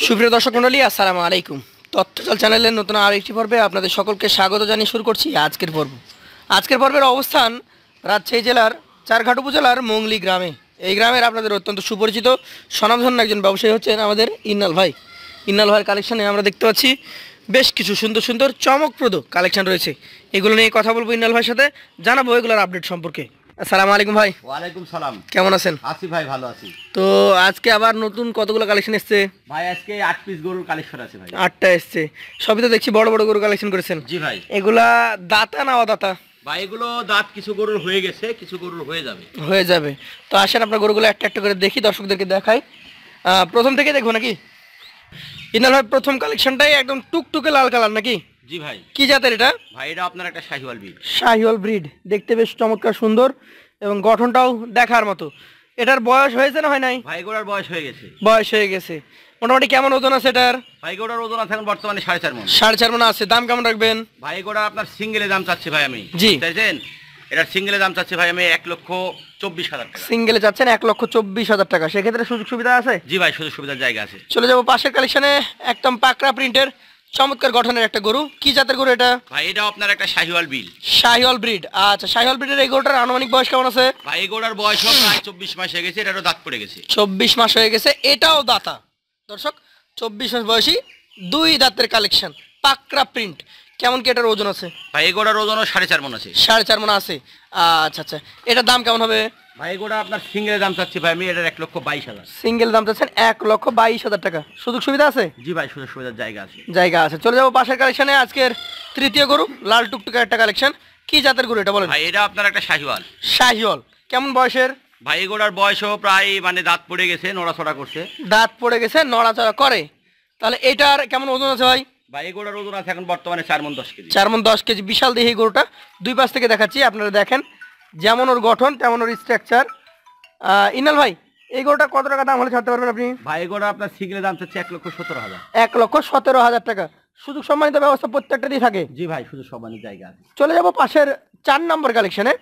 সুপ্রিয় দর্শক মণ্ডলী, আসসালামু আলাইকুম। তথ্যজাল চ্যানেলের নতুন আরেকটি পর্বে আপনাদের সকলকে স্বাগত জানিয়ে শুরু করছি আজকের পর্ব। আজকের পর্বের অবস্থান রাজশাহী জেলার চারঘাট উপজেলার মংলি গ্রামে। এই গ্রামের আপনাদের অত্যন্ত সুপরিচিত স্বনামধন্য একজন ব্যবসায়ী হচ্ছেন আমাদের ইন্নাল ভাই। ইন্নাল ভাইয়ের কালেকশানে আমরা দেখতে পাচ্ছি বেশ কিছু সুন্দর সুন্দর চমকপ্রদ কালেকশন রয়েছে। এগুলো নিয়ে কথা বলবো ইন্নাল ভাইয়ের সাথে, জানাবো এগুলোর আপডেট সম্পর্কে। আসসালামু আলাইকুম ভাই। ওয়ালাইকুম সালাম। কেমন আছেন? আছি ভাই, ভালো আছি। তো আজকে আবার নতুন কতগুলো কালেকশন এসছে ভাই? আজকে 8 পিস গরুর কালেকশন আছে ভাই। 8টা এসছে, সবই তো দেখছি বড় বড় গরু কালেকশন করেছেন। জি ভাই। এগুলা দাতা না অদাতা? ভাই এগুলো দাঁত কিছু গরুর হয়ে গেছে, কিছু গরুর হয়ে যাবে। তো আসেন আপনার গরুগুলো একটা একটা করে দেখি, দর্শকদেরকে দেখাই। প্রথম থেকে দেখবো নাকি? ইনাল ভাই, প্রথম কালেকশনটাই একদম টুকটুকে লাল কালার নাকি? জি ভাই। কি জাতের এটা? ভাই এটা আপনার একটা শাহিওয়াল ব্রিড। শাহিওয়াল ব্রিড, দেখতে বেশ চমৎকার সুন্দর এবং গঠনটাও দেখার মতো। এটার বয়স হয়েছে না হয় নাই? ভাই গোড়ার বয়স হয়ে গেছে। বয়স হয়ে গেছে। মোটামুটি কেমন ওজন আছে এটার? ভাই গোড়ার ওজন আছে এখন বর্তমানে 4.5 মণ। 4.5 মণ আছে। দাম কেমন রাখবেন? ভাই গোড়া আপনার সিঙ্গেলে দাম চাচ্ছি ভাই আমি। জি। চাইছেন? এটার সিঙ্গেলে দাম চাচ্ছি ভাই আমি 1,24,000 টাকা। সিঙ্গেলে চাচ্ছেন 1,24,000 টাকা। সেক্ষেত্রে সুযোগ সুবিধা আছে? জি ভাই, সুযোগ সুবিধার জায়গা আছে। চলে যাবো পাশের কালেকশনে। একদম পাকড়া প্রিন্টের চমৎকার গঠনের একটা গরু। কি জাতের গরু এটা? ভাই এটা আপনার একটা শাহিওয়াল ব্রিড। শাহিওয়াল ব্রিড। আচ্ছা, শাহিওয়াল ব্রিডের এই গরুটার আনুমানিক বয়স কেমন আছে? ভাই এই গোড়ার বয়স প্রায় 24 মাস হয়ে গেছে, এটারও দাঁত পড়ে গেছে। 24 মাস হয়ে গেছে, এটাও দাতা। দর্শক, 24 মাস বয়সী, 2 দাঁতের কালেকশন, পাকড়া প্রিন্ট। কেমন কি এটার ওজন আছে? ভাই এই গোড়ার ওজনও 4.5 মণ আছে। 4.5 মণ আছে। আচ্ছা আচ্ছা, এটার দাম কেমন হবে? ভাই গোড়া আপনার সিঙ্গেলের দাম চাচ্ছি ভাই আমি এটার 1,22,000। সিঙ্গেল দাম চাচ্ছেন 1,22,000 টাকা। সুযোগ সুবিধা আছে? জি ভাই, সুযোগ সুবিধার জায়গা আছে। জায়গা আছে। চলে যাবো পাশের কালেকশনে। আজকের তৃতীয় গরু, লাল টুকটুকে একটা কালেকশন। কি জাতের গরু এটা বলেন? ভাই এটা আপনার একটা শাহিওয়াল। শাহিওয়াল। কেমন বয়সের? ভাই গোড়ার বয়সও প্রায় দাঁত পড়ে গেছে, নড়াচড়া করছে। দাঁত পড়ে গেছে, নড়াচড়া করে। তাহলে এটার কেমন ওজন আছে ভাই? ভাই গোড়ার ওজন আছে এখন বর্তমানে 4 মণ 10 কেজি। 4 মণ 10 কেজি। বিশাল দেহি গরুটা। দুই পাশ থেকে দেখাচ্ছি, আপনারা দেখেন যেমন ওর গঠন তেমন ওর স্ট্রাকচার। ইনাল ভাই, এই গরুটা কত টাকা দাম হলে ছাড়তে পারবেন আপনি? ভাই গোড়া আপনার সিঙ্গেলের দাম চাচ্ছে 1,17,000। 1,17,000 টাকা। সুযোগ সম্মানিত ব্যবস্থা প্রত্যেকটারই থাকে? জি ভাই, সুযোগ সম্মানের জায়গা আছে। চলে যাব পাশের 4 নম্বর কালেকশনে।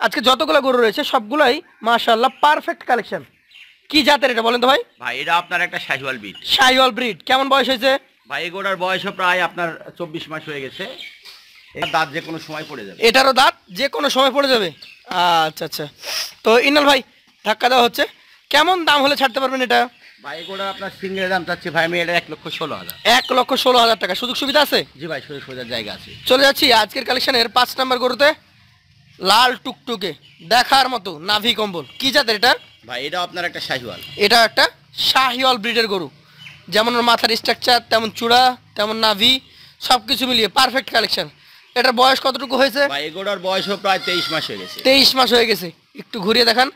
আজকে যতগুলো গরু রয়েছে সবগুলাই মাশাআল্লাহ পারফেক্ট কালেকশন। কি জাতের এটা বলেন তো ভাই? ভাই এটা আপনার একটা শাহিওয়াল ব্রিড। শাহিওয়াল ব্রিড। কেমন বয়স হয়েছে? ভাই গোড়ার বয়সও প্রায় আপনার 24 মাস হয়ে গেছে। এর দাঁত যে কোনো সময় পড়ে যাবে। এটারও দাঁত যে কোনো সময় পড়ে যাবে। আচ্ছা আচ্ছা। তো ইনাল ভাই, ধাক্কা দেওয়া হচ্ছে, কেমন দাম হলে ছাড়তে পারবেন এটা? ভাই গোড়া আপনার সিঙ্গেলের দাম চাচ্ছি ভাই আমি এটা 1,16,000। 1,16,000 টাকা। সুযোগ সুবিধা আছে? জি ভাই, সুযোগ সুবিধার জায়গা আছে। চলে যাচ্ছি আজকের কালেকশনের 5 নম্বর গরুতে। লাল টুকটুকে দেখার মতো নাভি কম্বল। কি জাতের এটা? ভাই এটা আপনার একটা শাহিওয়াল। এটা একটা শাহিওয়াল ব্রিডের গরু। যেমন ওর মাথার স্ট্রাকচার, তেমন চূড়া, তেমন নাভি, সব কিছু মিলিয়ে পারফেক্ট কালেকশন। এটার বয়স কতটুকু হয়েছে? ভাই গোড়ার বয়সও প্রায় 23 মাস হয়ে গেছে। 23 মাস হয়ে গেছে। একটু ঘুরিয়ে দেখান,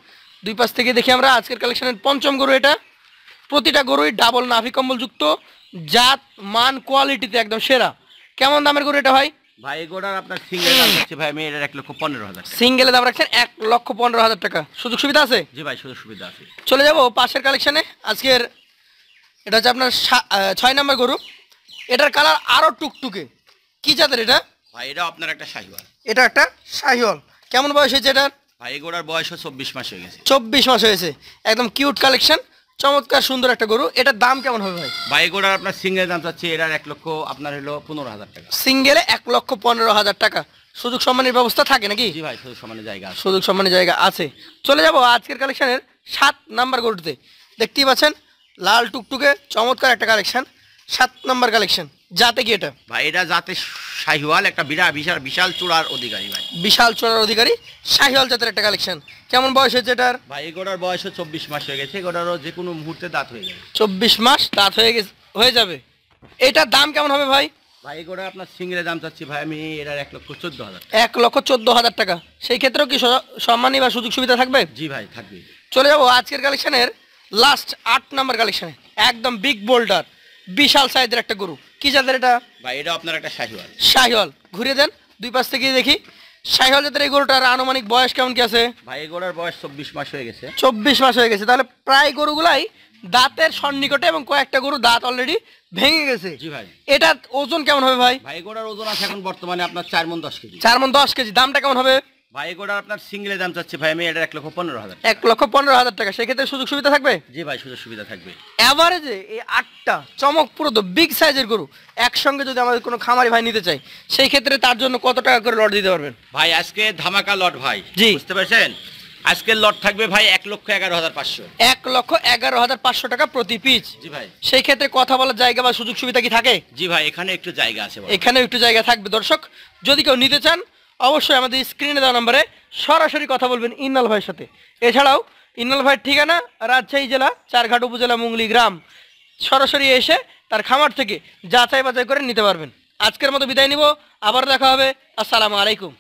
দুই পাশ থেকে দেখি আমরা। আজকের কালেকশনের 5ম গরু এটা। প্রতিটা গরুই ডাবল নাভি কম্বল যুক্ত, জাত মান কোয়ালিটিতে একদম সেরা। কেমন দামের গরু এটা ভাই? ভাই গোড়ার আপনার সিঙ্গেল দাম হচ্ছে ভাই আমি এটার 1,15,000। সিঙ্গেলে দাম রাখছেন 1,15,000 টাকা। সুযোগ সুবিধা আছে? জি ভাই, সুযোগ সুবিধা আছে। চলে যাব পাশের কালেকশনে। আজকের এটা হচ্ছে আপনার 6 নম্বর গরু। এটার কালার আরো টুকটুকে। কি জাতের এটা? ভাই এটা আপনার একটা শাহিওয়াল। এটা একটা শাহিওয়াল। কেমন বয়স হয়েছে এটার? ভাই গোড়ার বয়সও 24 মাস হয়ে গেছে। 24 মাস হয়েছে। একদম কিউট কালেকশন, চমৎকার সুন্দর একটা গরু। এটার দাম কেমন হবে ভাই? ভাই গোড়ার আপনার সিঙ্গেল দাম চাচ্ছে এটার 1,15,000 টাকা। সিঙ্গেলে 1,15,000 টাকা। সুযোগ সম্মানের ব্যবস্থা থাকে নাকি? জি ভাই, সুযোগ সম্মানের জায়গা আছে। সুযোগ সম্মানের জায়গা আছে। চলে যাব আজকের কালেকশনের 7 নাম্বার গরুতে। দেখতেই পাচ্ছেন লাল টুকটুকে চমৎকার একটা কালেকশন। 7 number collection. জাতে কি এটা? ভাই এটা জাতে শাহিওয়াল, একটা বিশাল বিশাল চূড়ার অধিকারী ভাই। বিশাল চূড়ার অধিকারী শাহিওয়াল জাতের একটা কালেকশন। কেমন বয়স হয়েছে এটার? ভাই গোড়ার বয়সও 24 মাস হয়ে গেছে। গোড়ারও যে কোনো মুহূর্তে দাঁত হয়ে যাবে। 24 মাস দাঁত হয়ে যাবে। এটার দাম কেমন হবে ভাই? ভাই গোড়া আপনার সিঙ্গেলের দাম চাচ্ছি ভাই আমি এটার 1,14,000। 1,14,000 টাকা। সেই ক্ষেত্রেও কি সম্মানী বা সুযোগ সুবিধা থাকবে? জি ভাই, থাকবে। চলে যাবো আজকের কালেকশনের লাস্ট 8 নাম্বার কালেকশনে। একদম বিগ বোল্ডার, বিশাল সাইজের একটা গরু। কি জাতের এটা? ভাই এটা আপনার একটা শাহিওয়াল। শাহিওয়াল। ঘুরিয়ে দেন, দুই পাশ থেকে দেখি। শাহিওয়াল জাতের এই গরুটার আনুমানিক বয়স কেমন কি আছে? ভাই গোড়ার বয়স 24 মাস হয়ে গেছে। 24 মাস হয়ে গেছে। তাহলে প্রায় গরুগুলাই দাঁতের সন্নিকটে এবং কয়েকটা গরু দাঁত অলরেডি ভেঙে গেছে। জি ভাই। এটার ওজন কেমন হবে ভাই? ভাই গোড়ার ওজন আছে এখন বর্তমানে আপনার 4 মণ 10 কেজি। 4 মণ 10 কেজি। দামটা কেমন হবে? ভাই এগুলোর আপনার সিঙ্গেলের দাম চাচ্ছি ভাই আমি, এটা 1,15,000। 1,15,000 টাকা। সেক্ষেত্রে সুযোগ সুবিধা থাকবে? জি ভাই, সুযোগ সুবিধা থাকবে। অ্যাভারেজে এই 8টা চমকপ্রদ বিগ সাইজের গরু একসঙ্গে যদি আমাদের কোনো খামারি ভাই নিতে চাই, সেই ক্ষেত্রে তার জন্য কত টাকা করে লট দিতে পারবেন? ভাই আজকে ধামাকা লট ভাই। জি। বুঝতে পারছেন? আজকের লট থাকবে ভাই 1,11,500। 1,11,500 টাকা প্রতি পিস। জি ভাই। সেই ক্ষেত্রে কথা বলার জায়গা বা সুযোগ সুবিধা কি থাকে? জি ভাই, এখানে একটু জায়গা আছে ভাই। এখানেও একটু জায়গা থাকবে। দর্শক, যদি কেউ নিতে চান অবশ্যই আমাদের স্ক্রিনে দেওয়া নম্বরে সরাসরি কথা বলবেন ইন্নাল ভাইয়ের সাথে। এছাড়াও ইন্নাল ভাইয়ের ঠিকানা রাজশাহী জেলা চারঘাট উপজেলা মুংলি গ্রাম। সরাসরি এসে তার খামার থেকে যাচাই বাছাই করে নিতে পারবেন। আজকের মতো বিদায় নিব, আবার দেখা হবে। আসসালামু আলাইকুম।